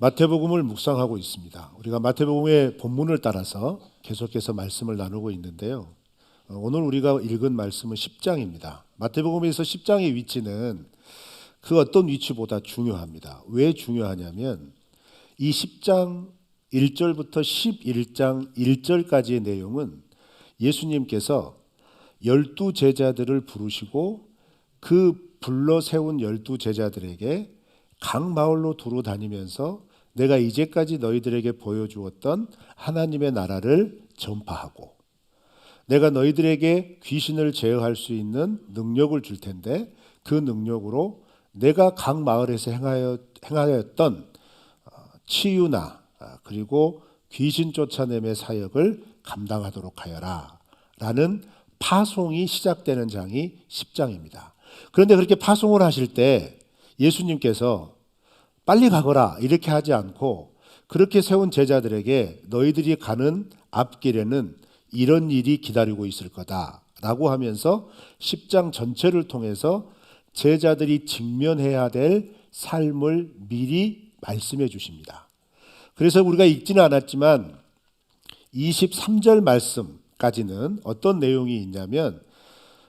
마태복음을 묵상하고 있습니다. 우리가 마태복음의 본문을 따라서 계속해서 말씀을 나누고 있는데요. 오늘 우리가 읽은 말씀은 10장입니다. 마태복음에서 10장의 위치는 그 어떤 위치보다 중요합니다. 왜 중요하냐면 이 10장 1절부터 11장 1절까지의 내용은 예수님께서 12 제자들을 부르시고 그 불러 세운 12 제자들에게 각 마을로 두루 다니면서 내가 이제까지 너희들에게 보여주었던 하나님의 나라를 전파하고 내가 너희들에게 귀신을 제어할 수 있는 능력을 줄 텐데 그 능력으로 내가 각 마을에서 행하였던 치유나 그리고 귀신 쫓아냄의 사역을 감당하도록 하여라 라는 파송이 시작되는 장이 10장입니다. 그런데 그렇게 파송을 하실 때 예수님께서 빨리 가거라 이렇게 하지 않고 그렇게 세운 제자들에게 너희들이 가는 앞길에는 이런 일이 기다리고 있을 거다라고 하면서 10장 전체를 통해서 제자들이 직면해야 될 삶을 미리 말씀해 주십니다. 그래서 우리가 읽지는 않았지만 23절 말씀까지는 어떤 내용이 있냐면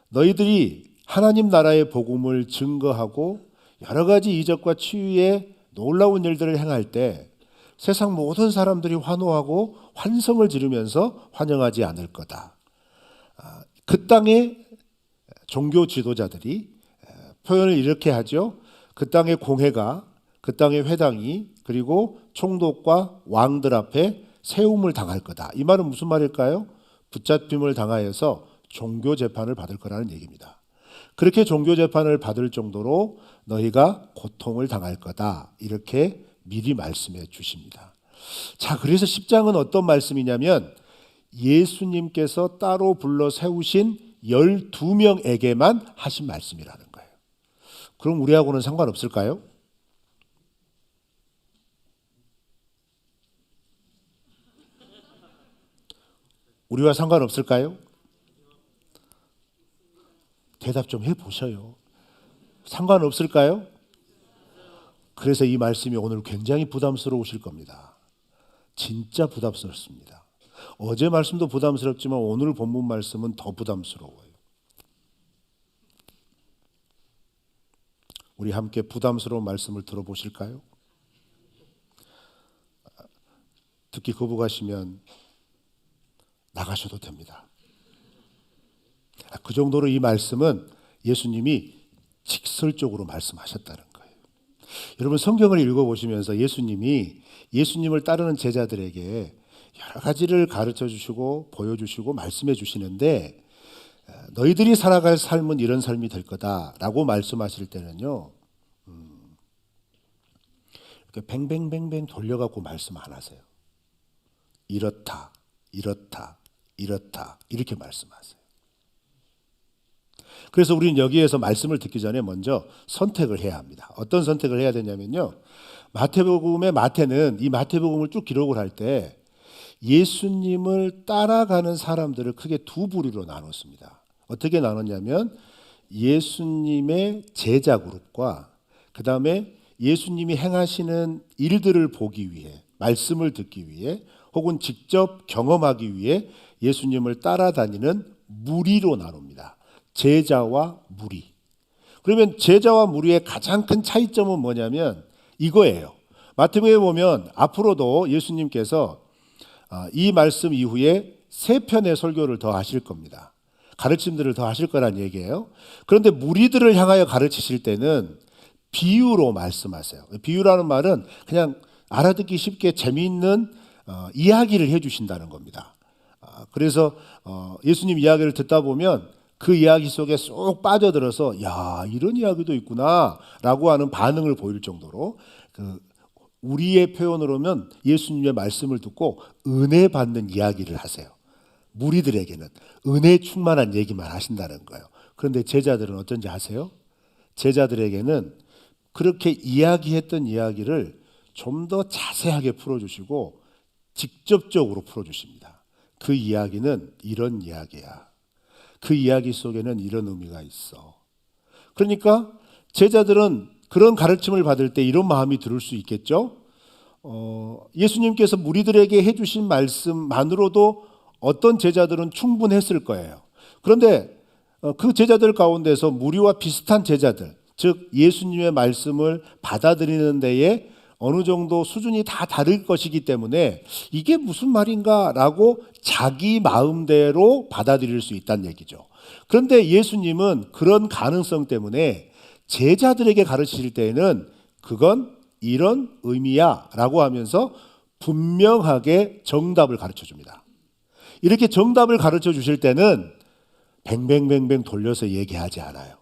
너희들이 하나님 나라의 복음을 증거하고 여러 가지 이적과 치유의 놀라운 일들을 행할 때 세상 모든 사람들이 환호하고 환성을 지르면서 환영하지 않을 거다. 그 땅의 종교 지도자들이 표현을 이렇게 하죠. 그 땅의 공회가, 그 땅의 회당이 그리고 총독과 왕들 앞에 세움을 당할 거다. 이 말은 무슨 말일까요? 붙잡힘을 당하여서 종교 재판을 받을 거라는 얘기입니다. 그렇게 종교 재판을 받을 정도로 너희가 고통을 당할 거다. 이렇게 미리 말씀해 주십니다. 자, 그래서 10장은 어떤 말씀이냐면 예수님께서 따로 불러 세우신 12명에게만 하신 말씀이라는 거예요. 그럼 우리하고는 상관없을까요? 우리와 상관없을까요? 대답 좀 해보셔요. 상관없을까요? 그래서 이 말씀이 오늘 굉장히 부담스러우실 겁니다. 진짜 부담스럽습니다. 어제 말씀도 부담스럽지만 오늘 본문 말씀은 더 부담스러워요. 우리 함께 부담스러운 말씀을 들어보실까요? 듣기 거부가시면 나가셔도 됩니다. 그 정도로 이 말씀은 예수님이 직설적으로 말씀하셨다는 거예요. 여러분 성경을 읽어보시면서 예수님을 따르는 제자들에게 여러 가지를 가르쳐 주시고 보여주시고 말씀해 주시는데 너희들이 살아갈 삶은 이런 삶이 될 거다라고 말씀하실 때는요. 이렇게 뱅뱅뱅뱅 돌려갖고 말씀 안 하세요. 이렇다 이렇게 말씀하세요. 그래서 우리는 여기에서 말씀을 듣기 전에 먼저 선택을 해야 합니다. 어떤 선택을 해야 되냐면요. 마태는 이 마태복음을 쭉 기록을 할 때 예수님을 따라가는 사람들을 크게 두 부류로 나눴습니다. 어떻게 나눴냐면 예수님의 제자 그룹과 그 다음에 예수님이 행하시는 일들을 보기 위해 말씀을 듣기 위해 혹은 직접 경험하기 위해 예수님을 따라다니는 무리로 나눕니다. 제자와 무리. 그러면 제자와 무리의 가장 큰 차이점은 뭐냐면 이거예요. 마태복음에 보면 앞으로도 예수님께서 이 말씀 이후에 3편의 설교를 더 하실 겁니다. 가르침들을 더 하실 거란 얘기예요. 그런데 무리들을 향하여 가르치실 때는 비유로 말씀하세요. 비유라는 말은 그냥 알아듣기 쉽게 재미있는 이야기를 해주신다는 겁니다. 그래서 예수님 이야기를 듣다 보면 그 이야기 속에 쏙 빠져들어서 야 이런 이야기도 있구나 라고 하는 반응을 보일 정도로 우리의 표현으로는 예수님의 말씀을 듣고 은혜 받는 이야기를 하세요. 무리들에게는 은혜 충만한 얘기만 하신다는 거예요. 그런데 제자들은 어쩐지 아세요? 제자들에게는 그렇게 이야기했던 이야기를 좀 더 자세하게 풀어주시고 직접적으로 풀어주십니다. 그 이야기는 이런 이야기야. 그 이야기 속에는 이런 의미가 있어. 그러니까 제자들은 그런 가르침을 받을 때 이런 마음이 들을 수 있겠죠. 예수님께서 무리들에게 해주신 말씀만으로도 어떤 제자들은 충분했을 거예요. 그런데 그 제자들 가운데서 무리와 비슷한 제자들, 즉 예수님의 말씀을 받아들이는 데에 어느 정도 수준이 다 다를 것이기 때문에 이게 무슨 말인가라고 자기 마음대로 받아들일 수 있다는 얘기죠. 그런데 예수님은 그런 가능성 때문에 제자들에게 가르치실 때에는 그건 이런 의미야 라고 하면서 분명하게 정답을 가르쳐 줍니다. 이렇게 정답을 가르쳐 주실 때는 뱅뱅뱅뱅 돌려서 얘기하지 않아요.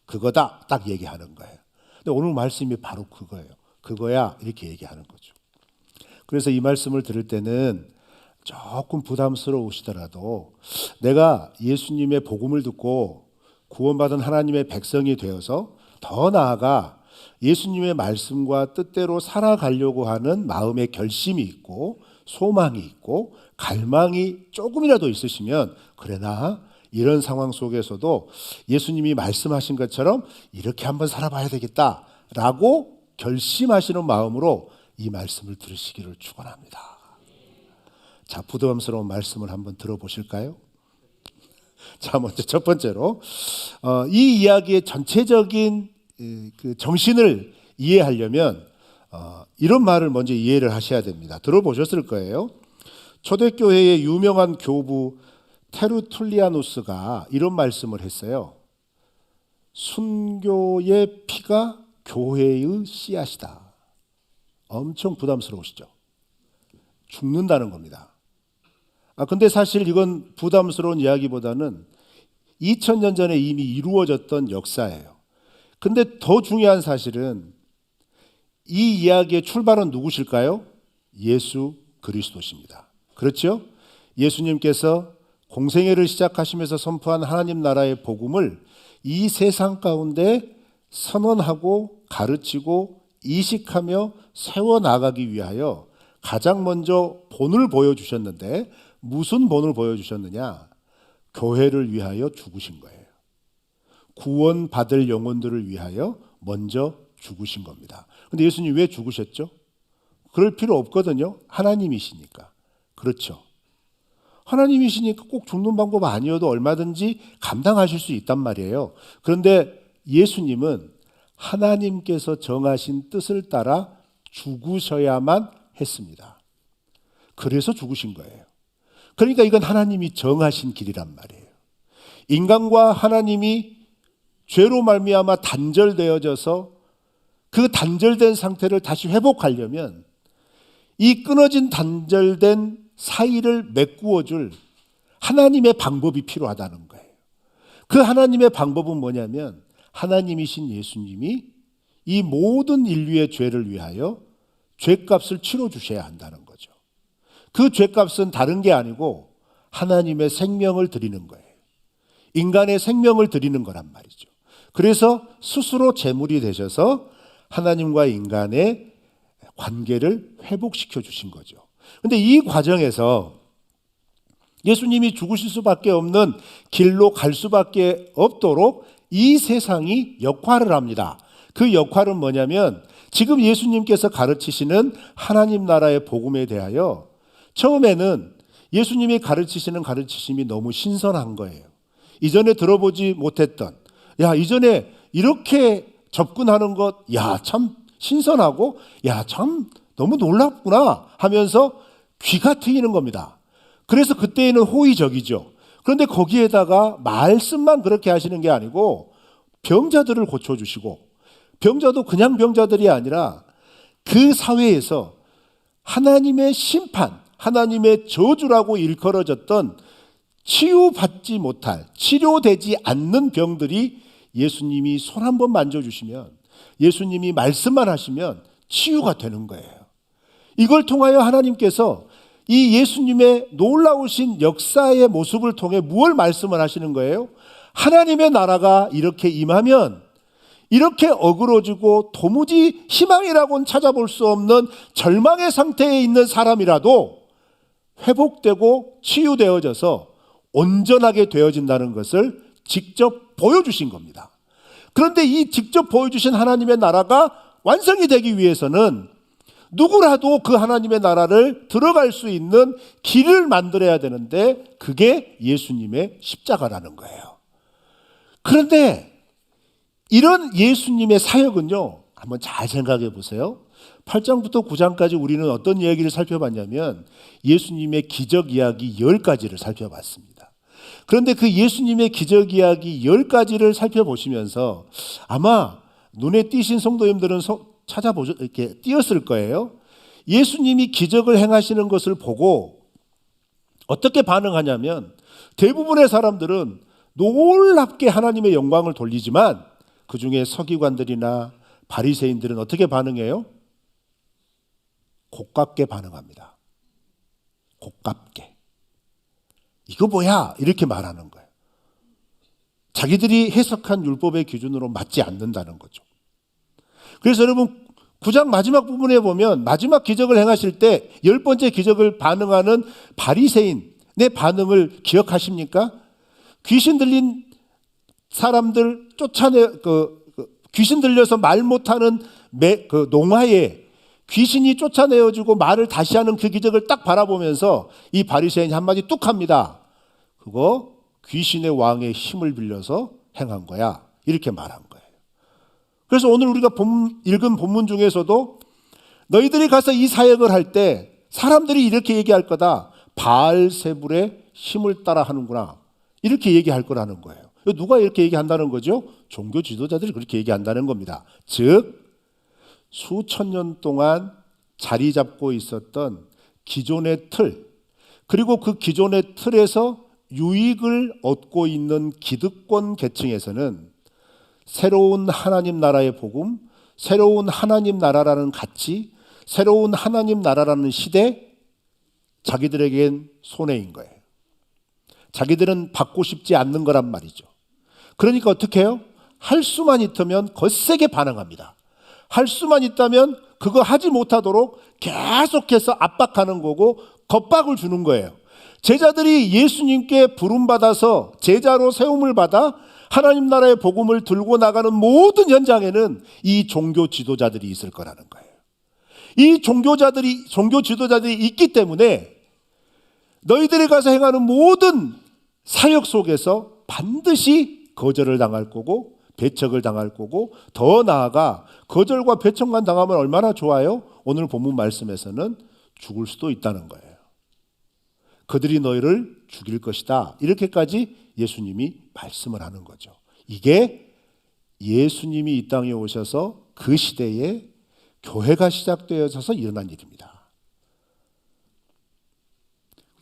그거다 딱 얘기하는 거예요. 근데 오늘 말씀이 바로 그거예요. 그거야 이렇게 얘기하는 거죠. 그래서 이 말씀을 들을 때는 조금 부담스러우시더라도 내가 예수님의 복음을 듣고 구원받은 하나님의 백성이 되어서 더 나아가 예수님의 말씀과 뜻대로 살아가려고 하는 마음의 결심이 있고 소망이 있고 갈망이 조금이라도 있으시면 그래 나 이런 상황 속에서도 예수님이 말씀하신 것처럼 이렇게 한번 살아봐야 되겠다라고 결심하시는 마음으로 이 말씀을 들으시기를 축원합니다. 자, 부담스러운 말씀을 한번 들어보실까요? 자, 먼저 첫 번째로 이 이야기의 전체적인 그 정신을 이해하려면 이런 말을 먼저 이해를 하셔야 됩니다. 들어보셨을 거예요. 초대교회의 유명한 교부 테르툴리아누스가 이런 말씀을 했어요. 순교의 피가 교회의 씨앗이다. 엄청 부담스러우시죠? 죽는다는 겁니다. 근데 사실 이건 부담스러운 이야기보다는 2000년 전에 이미 이루어졌던 역사예요. 근데 더 중요한 사실은 이 이야기의 출발은 누구실까요? 예수 그리스도십니다. 그렇죠? 예수님께서 공생애를 시작하시면서 선포한 하나님 나라의 복음을 이 세상 가운데 선언하고 가르치고 이식하며 세워나가기 위하여 가장 먼저 본을 보여주셨는데 무슨 본을 보여주셨느냐? 교회를 위하여 죽으신 거예요. 구원받을 영혼들을 위하여 먼저 죽으신 겁니다. 그런데 예수님 왜 죽으셨죠? 그럴 필요 없거든요. 하나님이시니까. 그렇죠. 하나님이시니까 꼭 죽는 방법 아니어도 얼마든지 감당하실 수 있단 말이에요. 그런데 예수님은 하나님께서 정하신 뜻을 따라 죽으셔야만 했습니다. 그래서 죽으신 거예요. 그러니까 이건 하나님이 정하신 길이란 말이에요. 인간과 하나님이 죄로 말미암아 단절되어져서 그 단절된 상태를 다시 회복하려면 이 끊어진 단절된 사이를 메꾸어 줄 하나님의 방법이 필요하다는 거예요. 그 하나님의 방법은 뭐냐면 하나님이신 예수님이 이 모든 인류의 죄를 위하여 죄값을 치러 주셔야 한다는 거죠. 그 죄값은 다른 게 아니고 하나님의 생명을 드리는 거예요. 인간의 생명을 드리는 거란 말이죠. 그래서 스스로 제물이 되셔서 하나님과 인간의 관계를 회복시켜 주신 거죠. 그런데 이 과정에서 예수님이 죽으실 수밖에 없는 길로 갈 수밖에 없도록 이 세상이 역할을 합니다. 그 역할은 뭐냐면 지금 예수님께서 가르치시는 하나님 나라의 복음에 대하여 처음에는 예수님이 가르치시는 가르치심이 너무 신선한 거예요. 이전에 들어보지 못했던, 야, 이전에 이렇게 접근하는 것, 야, 참 신선하고, 야, 참 너무 놀랍구나 하면서 귀가 트이는 겁니다. 그래서 그때에는 호의적이죠. 그런데 거기에다가 말씀만 그렇게 하시는 게 아니고 병자들을 고쳐주시고, 병자도 그냥 병자들이 아니라 그 사회에서 하나님의 심판, 하나님의 저주라고 일컬어졌던 치유받지 못할, 치료되지 않는 병들이 예수님이 손 한번 만져주시면, 예수님이 말씀만 하시면 치유가 되는 거예요. 이걸 통하여 하나님께서 이 예수님의 놀라우신 역사의 모습을 통해 무엇을 말씀을 하시는 거예요? 하나님의 나라가 이렇게 임하면 이렇게 어그러지고 도무지 희망이라고는 찾아볼 수 없는 절망의 상태에 있는 사람이라도 회복되고 치유되어져서 온전하게 되어진다는 것을 직접 보여주신 겁니다. 그런데 이 직접 보여주신 하나님의 나라가 완성이 되기 위해서는 누구라도 그 하나님의 나라를 들어갈 수 있는 길을 만들어야 되는데 그게 예수님의 십자가라는 거예요. 그런데 이런 예수님의 사역은요, 한번 잘 생각해 보세요. 8장부터 9장까지 우리는 어떤 이야기를 살펴봤냐면 예수님의 기적 이야기 10가지를 살펴봤습니다. 그런데 그 예수님의 기적 이야기 10가지를 살펴보시면서 아마 눈에 띄신 성도님들은 이렇게 띄었을 거예요. 예수님이 기적을 행하시는 것을 보고 어떻게 반응하냐면 대부분의 사람들은 놀랍게 하나님의 영광을 돌리지만 그 중에 서기관들이나 바리새인들은 어떻게 반응해요? 고깝게 반응합니다. 고깝게. 이거 뭐야? 이렇게 말하는 거예요. 자기들이 해석한 율법의 기준으로 맞지 않는다는 거죠. 그래서 여러분 9장 마지막 부분에 보면 마지막 기적을 행하실 때 10번째 기적을 반응하는 바리새인의 반응을 기억하십니까? 귀신 들린 사람들 귀신 들려서 말 못하는 농아에 귀신이 쫓아내어주고 말을 다시 하는 그 기적을 딱 바라보면서 이 바리새인이 한마디 뚝 합니다. 그거 귀신의 왕의 힘을 빌려서 행한 거야. 이렇게 말한 거예요. 그래서 오늘 우리가 읽은 본문 중에서도 너희들이 가서 이 사역을 할 때 사람들이 이렇게 얘기할 거다. 바알세불의 힘을 따라 하는구나. 이렇게 얘기할 거라는 거예요. 누가 이렇게 얘기한다는 거죠? 종교 지도자들이 그렇게 얘기한다는 겁니다. 즉 수천 년 동안 자리 잡고 있었던 기존의 틀, 그리고 그 기존의 틀에서 유익을 얻고 있는 기득권 계층에서는 새로운 하나님 나라의 복음, 새로운 하나님 나라라는 가치, 새로운 하나님 나라라는 시대, 자기들에겐 손해인 거예요. 자기들은 받고 싶지 않는 거란 말이죠. 그러니까 어떻게 해요? 할 수만 있다면 거세게 반응합니다. 할 수만 있다면 그거 하지 못하도록 계속해서 압박하는 거고 겁박을 주는 거예요. 제자들이 예수님께 부름받아서 제자로 세움을 받아 하나님 나라의 복음을 들고 나가는 모든 현장에는 이 종교 지도자들이 있을 거라는 거예요. 이 종교 지도자들이 있기 때문에 너희들이 가서 행하는 모든 사역 속에서 반드시 거절을 당할 거고 배척을 당할 거고 더 나아가 거절과 배척만 당하면 얼마나 좋아요? 오늘 본문 말씀에서는 죽을 수도 있다는 거예요. 그들이 너희를 죽일 것이다. 이렇게까지 예수님이 말씀을 하는 거죠. 이게 예수님이 이 땅에 오셔서 그 시대에 교회가 시작되어져서 일어난 일입니다.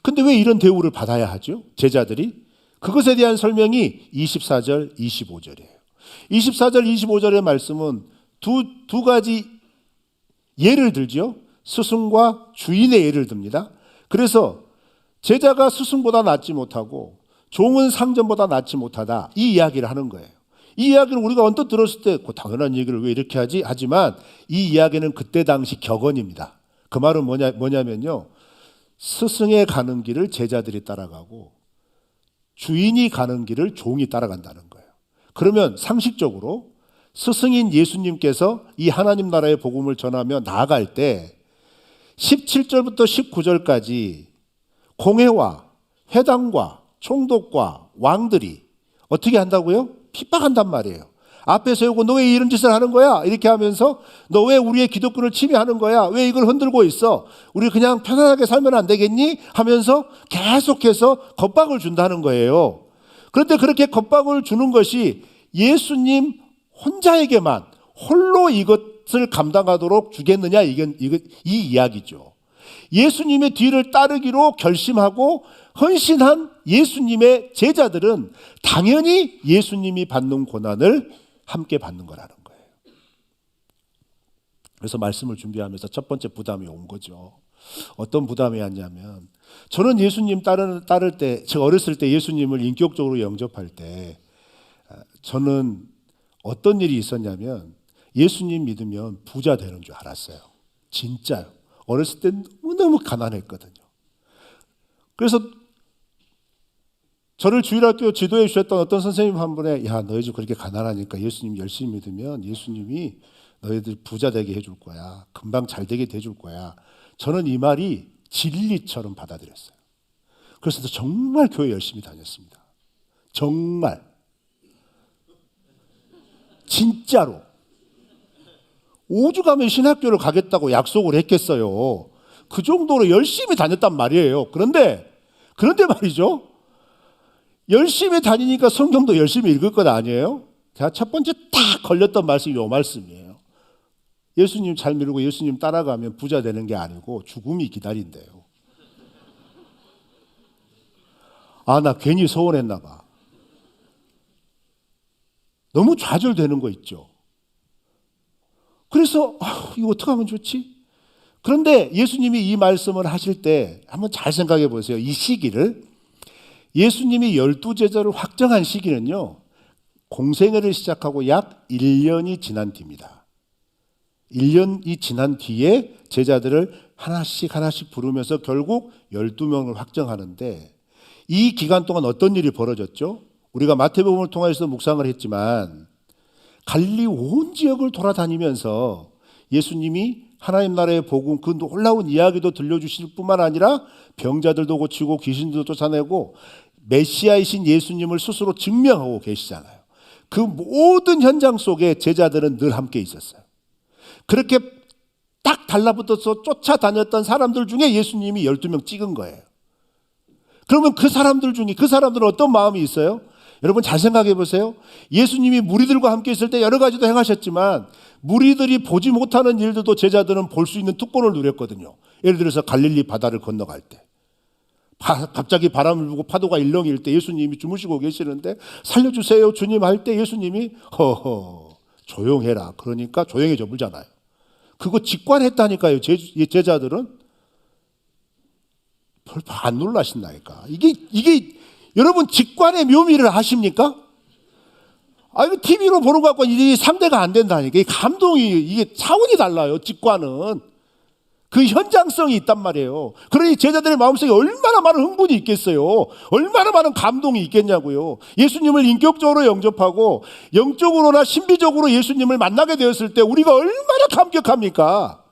근데 왜 이런 대우를 받아야 하죠? 제자들이? 그것에 대한 설명이 24절, 25절이에요. 24절, 25절의 말씀은 두 가지 예를 들죠. 스승과 주인의 예를 듭니다. 그래서 제자가 스승보다 낫지 못하고 종은 상전보다 낫지 못하다. 이 이야기를 하는 거예요. 이 이야기를 우리가 언뜻 들었을 때 당연한 얘기를 왜 이렇게 하지? 하지만 이 이야기는 그때 당시 격언입니다. 그 말은 뭐냐면요. 스승의 가는 길을 제자들이 따라가고 주인이 가는 길을 종이 따라간다는 거예요. 그러면 상식적으로 스승인 예수님께서 이 하나님 나라의 복음을 전하며 나아갈 때 17절부터 19절까지 공회와 회당과 총독과 왕들이 어떻게 한다고요? 핍박한단 말이에요. 앞에 세우고 너 왜 이런 짓을 하는 거야? 이렇게 하면서 너 왜 우리의 기득권을 침해하는 거야? 왜 이걸 흔들고 있어? 우리 그냥 편안하게 살면 안 되겠니? 하면서 계속해서 겁박을 준다는 거예요. 그런데 그렇게 겁박을 주는 것이 예수님 혼자에게만 홀로 이것을 감당하도록 주겠느냐? 이 이야기죠. 예수님의 뒤를 따르기로 결심하고 헌신한 예수님의 제자들은 당연히 예수님이 받는 고난을 함께 받는 거라는 거예요. 그래서 말씀을 준비하면서 첫 번째 부담이 온 거죠. 어떤 부담이 왔냐면 저는 예수님 따를 때, 제가 어렸을 때 예수님을 인격적으로 영접할 때 저는 어떤 일이 있었냐면 예수님 믿으면 부자 되는 줄 알았어요. 진짜요. 어렸을 때 너무너무 가난했거든요. 그래서 저를 주일학교 지도해 주셨던 어떤 선생님 한 분에 야, 너희 집 그렇게 가난하니까 예수님 열심히 믿으면 예수님이 너희들 부자 되게 해줄 거야. 금방 잘 되게 해줄 거야. 저는 이 말이 진리처럼 받아들였어요. 그래서 정말 교회 열심히 다녔습니다. 정말. 진짜로. 5주 가면 신학교를 가겠다고 약속을 했겠어요. 그 정도로 열심히 다녔단 말이에요. 그런데 말이죠. 열심히 다니니까 성경도 열심히 읽을 것 아니에요? 제가 첫 번째 딱 걸렸던 말씀이 이 말씀이에요. 예수님 잘 믿고 예수님 따라가면 부자 되는 게 아니고 죽음이 기다린대요. 아, 나 괜히 서운했나 봐. 너무 좌절되는 거 있죠. 그래서 이거 어떻게 하면 좋지? 그런데 예수님이 이 말씀을 하실 때 한번 잘 생각해 보세요. 이 시기를. 예수님이 12제자를 확정한 시기는요. 공생애를 시작하고 약 1년이 지난 뒤입니다. 1년이 지난 뒤에 제자들을 하나씩 부르면서 결국 12명을 확정하는데 이 기간 동안 어떤 일이 벌어졌죠? 우리가 마태복음을 통해서 묵상을 했지만 갈릴리 온 지역을 돌아다니면서 예수님이 하나님 나라의 복음 그 놀라운 이야기도 들려주실 뿐만 아니라 병자들도 고치고 귀신들도 쫓아내고 메시아이신 예수님을 스스로 증명하고 계시잖아요. 그 모든 현장 속에 제자들은 늘 함께 있었어요. 그렇게 딱 달라붙어서 쫓아다녔던 사람들 중에 예수님이 12명 찍은 거예요. 그러면 그 사람들은 어떤 마음이 있어요? 여러분 잘 생각해 보세요. 예수님이 무리들과 함께 있을 때 여러 가지도 행하셨지만 무리들이 보지 못하는 일들도 제자들은 볼 수 있는 특권을 누렸거든요. 예를 들어서 갈릴리 바다를 건너갈 때 갑자기 바람을 불고 파도가 일렁일 때 예수님이 주무시고 계시는데 살려주세요 주님 할 때 예수님이 허허 조용해라 그러니까 조용해져 불잖아요. 그거 직관했다니까요. 제자들은 별로 안 놀라신다니까. 이게 여러분 직관의 묘미를 아십니까? 이거 TV로 보는 것 같고 이게 상대가 안 된다니까. 이 감동이 이게 차원이 달라요. 직관은 그 현장성이 있단 말이에요. 그러니 제자들의 마음속에 얼마나 많은 흥분이 있겠어요. 얼마나 많은 감동이 있겠냐고요. 예수님을 인격적으로 영접하고 영적으로나 신비적으로 예수님을 만나게 되었을 때 우리가 얼마나 감격합니까?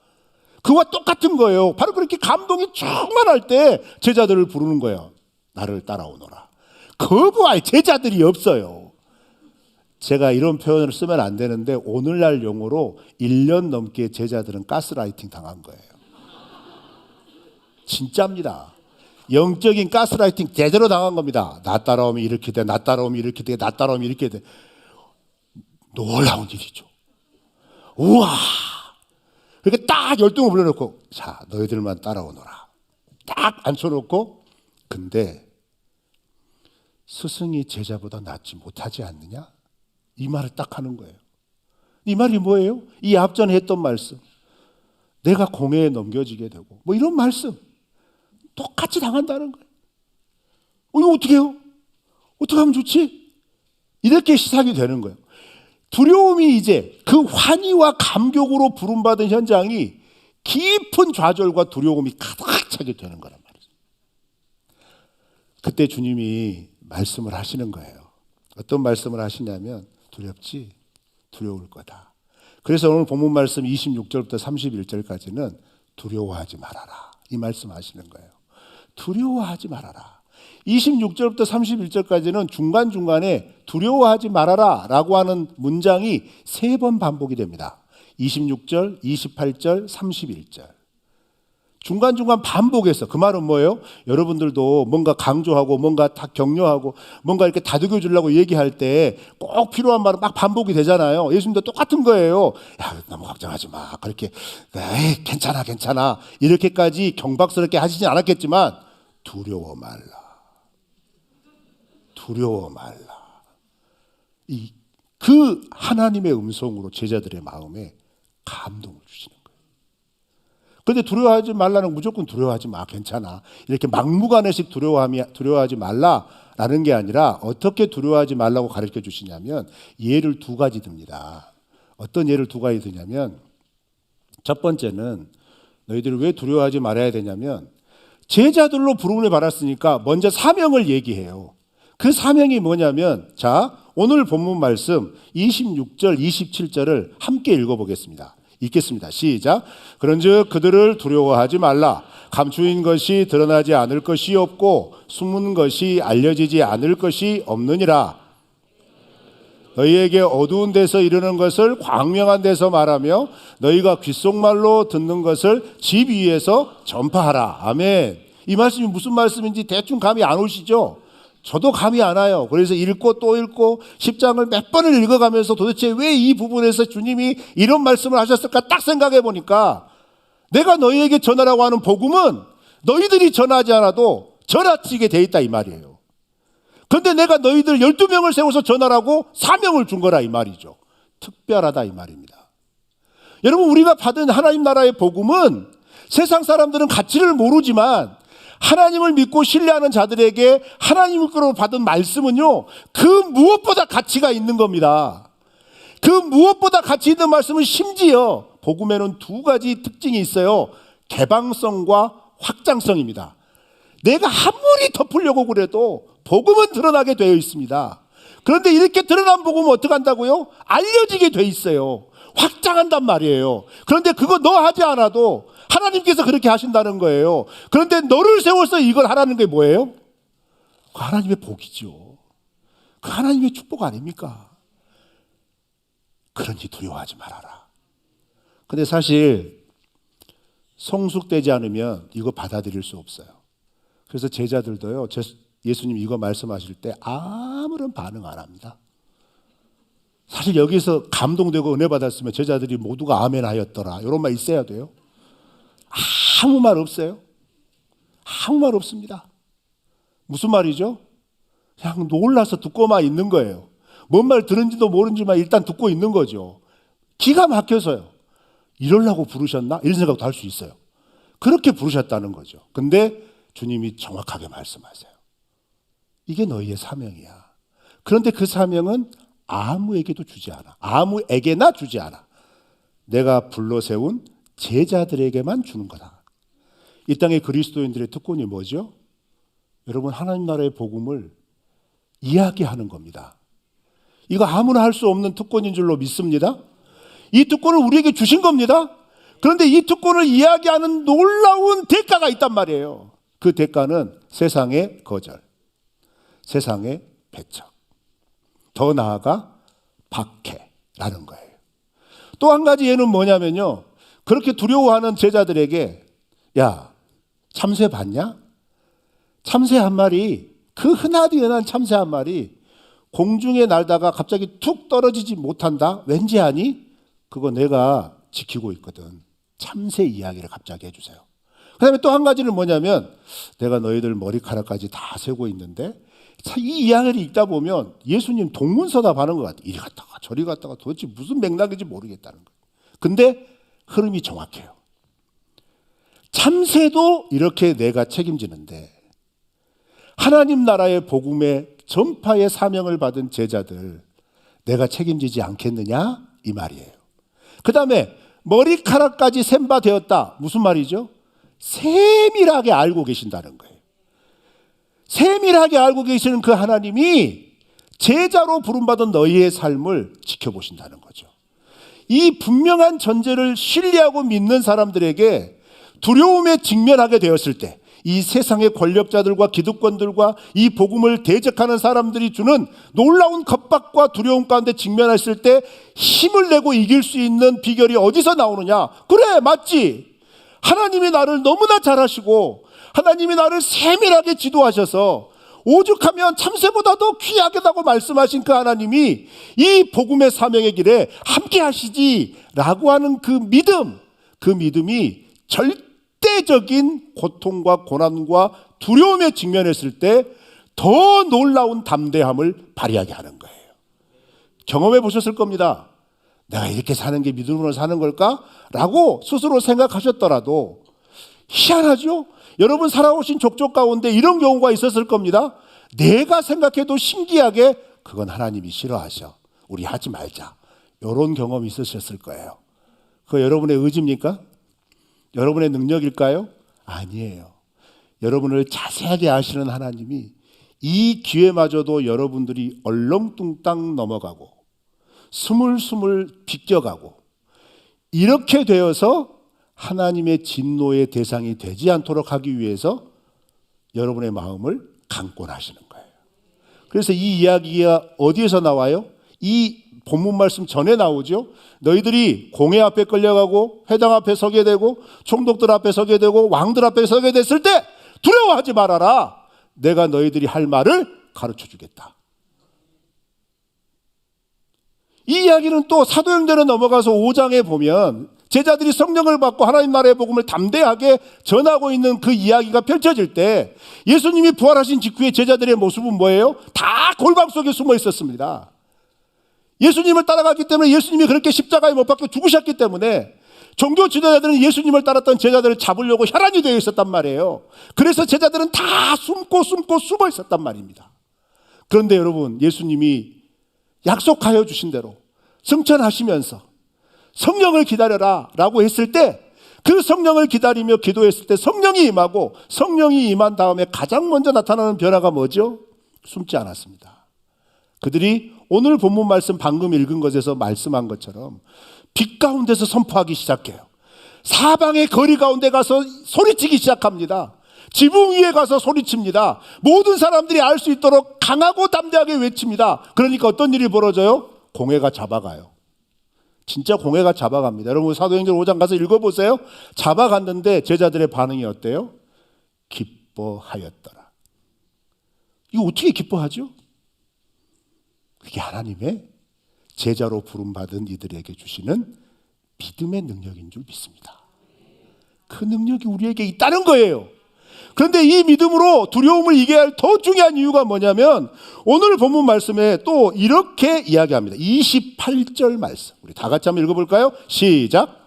그와 똑같은 거예요. 바로 그렇게 감동이 충만할 때 제자들을 부르는 거예요. 나를 따라오너라. 거부할 제자들이 없어요. 제가 이런 표현을 쓰면 안 되는데 오늘날 용어로 1년 넘게 제자들은 가스라이팅 당한 거예요. 진짜입니다. 영적인 가스라이팅 제대로 당한 겁니다. 나 따라오면 이렇게 돼, 나 따라오면 이렇게 돼, 나 따라오면 이렇게 돼. 놀라운 일이죠. 우와! 그렇게 딱 12명 불러놓고 자 너희들만 따라오너라. 딱 앉혀놓고 근데 스승이 제자보다 낫지 못하지 않느냐? 이 말을 딱 하는 거예요. 이 말이 뭐예요? 이 앞전에 했던 말씀. 내가 공회에 넘겨지게 되고 뭐 이런 말씀. 똑같이 당한다는 거예요. 이거 어떻게 해요? 어떻게 하면 좋지? 이렇게 시작이 되는 거예요. 두려움이 이제 그 환희와 감격으로 부름받은 현장이 깊은 좌절과 두려움이 가득 차게 되는 거란 말이죠. 그때 주님이 말씀을 하시는 거예요. 어떤 말씀을 하시냐면 두렵지? 두려울 거다. 그래서 오늘 본문 말씀 26절부터 31절까지는 두려워하지 말아라. 이 말씀 하시는 거예요. 두려워하지 말아라. 26절부터 31절까지는 중간중간에 두려워하지 말아라 라고 하는 문장이 3번 반복이 됩니다. 26절, 28절, 31절. 중간중간 반복해서 그 말은 뭐예요? 여러분들도 뭔가 강조하고 뭔가 다 격려하고 뭔가 이렇게 다독여 주려고 얘기할 때 꼭 필요한 말은 막 반복이 되잖아요. 예수님도 똑같은 거예요. 야, 너무 걱정하지 마. 그렇게 에이, 괜찮아. 이렇게까지 경박스럽게 하시진 않았겠지만 두려워 말라. 그 하나님의 음성으로 제자들의 마음에 감동을 주시는 거예요. 그런데 두려워하지 말라는 무조건 두려워하지 마. 괜찮아. 이렇게 막무가내식 두려워하지 말라라는 게 아니라 어떻게 두려워하지 말라고 가르쳐 주시냐면 예를 2가지 듭니다. 어떤 예를 2가지 드냐면 첫 번째는 너희들이 왜 두려워하지 말아야 되냐면 제자들로 부름을 받았으니까 먼저 사명을 얘기해요. 그 사명이 뭐냐면 자 오늘 본문 말씀 26절, 27절을 함께 읽어보겠습니다. 읽겠습니다. 시작. 그런즉 그들을 두려워하지 말라. 감추인 것이 드러나지 않을 것이 없고 숨은 것이 알려지지 않을 것이 없느니라. 너희에게 어두운 데서 이르는 것을 광명한 데서 말하며 너희가 귓속말로 듣는 것을 집 위에서 전파하라. 아멘. 이 말씀이 무슨 말씀인지 대충 감이 안 오시죠? 저도 감이 안 와요. 그래서 읽고 또 읽고 10장을 몇 번을 읽어가면서 도대체 왜 이 부분에서 주님이 이런 말씀을 하셨을까 딱 생각해 보니까 내가 너희에게 전하라고 하는 복음은 너희들이 전하지 않아도 전하치게 돼 있다 이 말이에요. 그런데 내가 너희들 12명을 세워서 전하라고 사명을 준 거라 이 말이죠. 특별하다 이 말입니다. 여러분, 우리가 받은 하나님 나라의 복음은 세상 사람들은 가치를 모르지만 하나님을 믿고 신뢰하는 자들에게 하나님으로 받은 말씀은요, 그 무엇보다 가치가 있는 겁니다. 그 무엇보다 가치 있는 말씀은 심지어 복음에는 두 가지 특징이 있어요. 개방성과 확장성입니다. 내가 아무리 덮으려고 그래도 복음은 드러나게 되어 있습니다. 그런데 이렇게 드러난 복음은 어떻게 한다고요? 알려지게 돼 있어요. 확장한단 말이에요. 그런데 그거 너 하지 않아도 하나님께서 그렇게 하신다는 거예요. 그런데 너를 세워서 이걸 하라는 게 뭐예요? 그 하나님의 복이죠. 그 하나님의 축복 아닙니까? 그러니 두려워하지 말아라. 근데 사실 성숙되지 않으면 이거 받아들일 수 없어요. 그래서 제자들도요, 예수님 이거 말씀하실 때 아무런 반응 안 합니다. 사실 여기서 감동되고 은혜 받았으면 제자들이 모두가 아멘 하였더라 이런 말 있어야 돼요. 아무 말 없어요. 아무 말 없습니다. 무슨 말이죠? 그냥 놀라서 듣고만 있는 거예요. 뭔 말 들은지도 모르지만 일단 듣고 있는 거죠. 기가 막혀서요. 이러려고 부르셨나? 이런 생각도 할 수 있어요. 그렇게 부르셨다는 거죠. 근데 주님이 정확하게 말씀하세요. 이게 너희의 사명이야. 그런데 그 사명은 아무에게도 주지 않아. 아무에게나 주지 않아. 내가 불러 세운 제자들에게만 주는 거다. 이 땅의 그리스도인들의 특권이 뭐죠? 여러분, 하나님 나라의 복음을 이야기하는 겁니다. 이거 아무나 할 수 없는 특권인 줄로 믿습니다. 이 특권을 우리에게 주신 겁니다. 그런데 이 특권을 이야기하는 놀라운 대가가 있단 말이에요. 그 대가는 세상의 거절, 세상의 배척, 더 나아가 박해라는 거예요. 또 한 가지 예는 뭐냐면요, 그렇게 두려워하는 제자들에게 야, 참새 봤냐? 참새 한 마리, 그 흔하디 흔한 참새 한 마리 공중에 날다가 갑자기 툭 떨어지지 못한다. 왠지 아니? 그거 내가 지키고 있거든. 참새 이야기를 갑자기 해주세요. 그 다음에 또 한 가지는 뭐냐면 내가 너희들 머리카락까지 다 세고 있는데, 이 이야기를 읽다 보면 예수님 동문서답하는 것 같아요. 이리 갔다가 저리 갔다가 도대체 무슨 맥락인지 모르겠다는 거예요. 근데 흐름이 정확해요. 참새도 이렇게 내가 책임지는데 하나님 나라의 복음의 전파의 사명을 받은 제자들 내가 책임지지 않겠느냐 이 말이에요. 그 다음에 머리카락까지 셈바 되었다. 무슨 말이죠? 세밀하게 알고 계신다는 거예요. 세밀하게 알고 계시는 그 하나님이 제자로 부름받은 너희의 삶을 지켜보신다는 거죠. 이 분명한 전제를 신뢰하고 믿는 사람들에게 두려움에 직면하게 되었을 때 이 세상의 권력자들과 기득권들과 이 복음을 대적하는 사람들이 주는 놀라운 겁박과 두려움 가운데 직면했을 때 힘을 내고 이길 수 있는 비결이 어디서 나오느냐? 그래, 맞지. 하나님이 나를 너무나 잘하시고 하나님이 나를 세밀하게 지도하셔서 오죽하면 참새보다도 귀하게다고 말씀하신 그 하나님이 이 복음의 사명의 길에 함께 하시지라고 하는 그 믿음이 절대적인 고통과 고난과 두려움에 직면했을 때 더 놀라운 담대함을 발휘하게 하는 거예요. 경험해 보셨을 겁니다. 내가 이렇게 사는 게 믿음으로 사는 걸까? 라고 스스로 생각하셨더라도 희한하죠? 여러분 살아오신 족족 가운데 이런 경우가 있었을 겁니다. 내가 생각해도 신기하게 그건 하나님이 싫어하셔. 우리 하지 말자. 이런 경험이 있으셨을 거예요. 그거 여러분의 의지입니까? 여러분의 능력일까요? 아니에요. 여러분을 자세하게 아시는 하나님이 이 기회마저도 여러분들이 얼렁뚱땅 넘어가고 스물스물 비껴가고 이렇게 되어서 하나님의 진노의 대상이 되지 않도록 하기 위해서 여러분의 마음을 강권하시는 거예요. 그래서 이 이야기가 어디에서 나와요? 이 본문 말씀 전에 나오죠. 너희들이 공회 앞에 끌려가고 회당 앞에 서게 되고 총독들 앞에 서게 되고 왕들 앞에 서게 됐을 때 두려워하지 말아라. 내가 너희들이 할 말을 가르쳐 주겠다. 이 이야기는 또 사도행전에 넘어가서 5장에 보면 제자들이 성령을 받고 하나님 나라의 복음을 담대하게 전하고 있는 그 이야기가 펼쳐질 때 예수님이 부활하신 직후에 제자들의 모습은 뭐예요? 다 골방 속에 숨어 있었습니다. 예수님을 따라갔기 때문에 예수님이 그렇게 십자가에 못 박혀 죽으셨기 때문에 종교 지도자들은 예수님을 따랐던 제자들을 잡으려고 혈안이 되어 있었단 말이에요. 그래서 제자들은 다 숨고 숨어 있었단 말입니다. 그런데 여러분, 예수님이 약속하여 주신 대로 승천하시면서 성령을 기다려라 라고 했을 때 그 성령을 기다리며 기도했을 때 성령이 임하고 성령이 임한 다음에 가장 먼저 나타나는 변화가 뭐죠? 숨지 않았습니다. 그들이 오늘 본문 말씀 방금 읽은 것에서 말씀한 것처럼 빛 가운데서 선포하기 시작해요. 사방의 거리 가운데 가서 소리치기 시작합니다. 지붕 위에 가서 소리칩니다. 모든 사람들이 알 수 있도록 강하고 담대하게 외칩니다. 그러니까 어떤 일이 벌어져요? 공회가 잡아가요. 진짜 공회가 잡아갑니다. 여러분 사도행전 5장 가서 읽어보세요. 잡아갔는데 제자들의 반응이 어때요? 기뻐하였더라. 이거 어떻게 기뻐하죠? 그게 하나님의 제자로 부름받은 이들에게 주시는 믿음의 능력인 줄 믿습니다. 그 능력이 우리에게 있다는 거예요. 그런데 이 믿음으로 두려움을 이겨야 할 더 중요한 이유가 뭐냐면 오늘 본문 말씀에 또 이렇게 이야기합니다. 28절 말씀. 우리 다 같이 한번 읽어볼까요? 시작.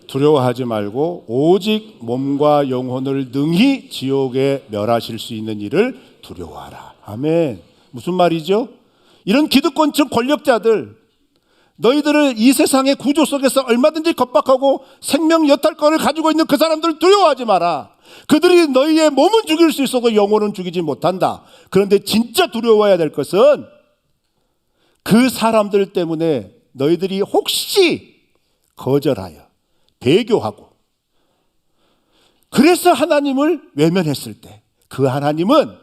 두려워하지 말고 오직 몸과 영혼을 능히 지옥에 멸하실 수 있는 일을 두려워하라. 아멘. 무슨 말이죠? 이런 기득권층 권력자들, 너희들을 이 세상의 구조 속에서 얼마든지 겁박하고 생명 여탈권을 가지고 있는 그 사람들을 두려워하지 마라. 그들이 너희의 몸은 죽일 수 있어도 영혼은 죽이지 못한다. 그런데 진짜 두려워해야 될 것은 그 사람들 때문에 너희들이 혹시 거절하여 배교하고 그래서 하나님을 외면했을 때 그 하나님은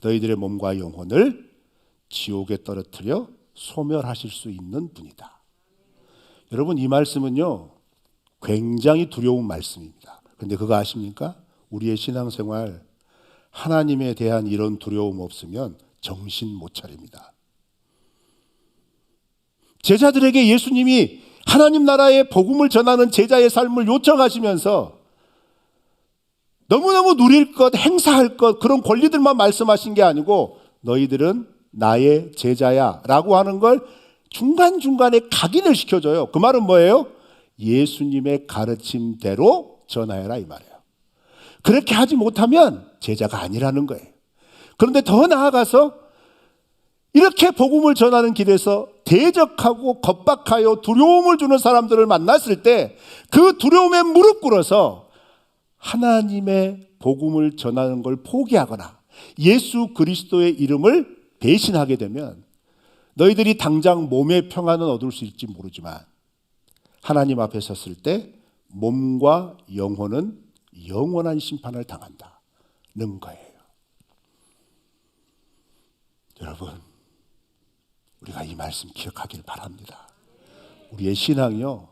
너희들의 몸과 영혼을 지옥에 떨어뜨려 소멸하실 수 있는 분이다. 여러분 이 말씀은요 굉장히 두려운 말씀입니다. 그런데 그거 아십니까? 우리의 신앙생활 하나님에 대한 이런 두려움 없으면 정신 못 차립니다. 제자들에게 예수님이 하나님 나라의 복음을 전하는 제자의 삶을 요청하시면서 너무너무 누릴 것, 행사할 것 그런 권리들만 말씀하신 게 아니고 너희들은 나의 제자야 라고 하는 걸 중간중간에 각인을 시켜줘요. 그 말은 뭐예요? 예수님의 가르침대로 전하여라 이 말이에요. 그렇게 하지 못하면 제자가 아니라는 거예요. 그런데 더 나아가서 이렇게 복음을 전하는 길에서 대적하고 겁박하여 두려움을 주는 사람들을 만났을 때 그 두려움에 무릎 꿇어서 하나님의 복음을 전하는 걸 포기하거나 예수 그리스도의 이름을 배신하게 되면 너희들이 당장 몸의 평안은 얻을 수 있을지 모르지만 하나님 앞에 섰을 때 몸과 영혼은 영원한 심판을 당한다는 거예요. 여러분 우리가 이 말씀 기억하길 바랍니다. 우리의 신앙이요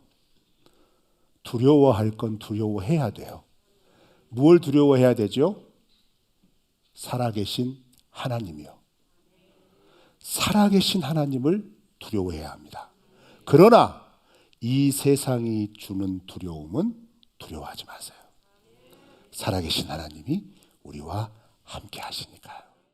두려워할 건 두려워해야 돼요. 무엇을 두려워해야 되죠? 살아계신 하나님이요. 살아계신 하나님을 두려워해야 합니다. 그러나 이 세상이 주는 두려움은 두려워하지 마세요. 살아계신 하나님이 우리와 함께 하시니까요.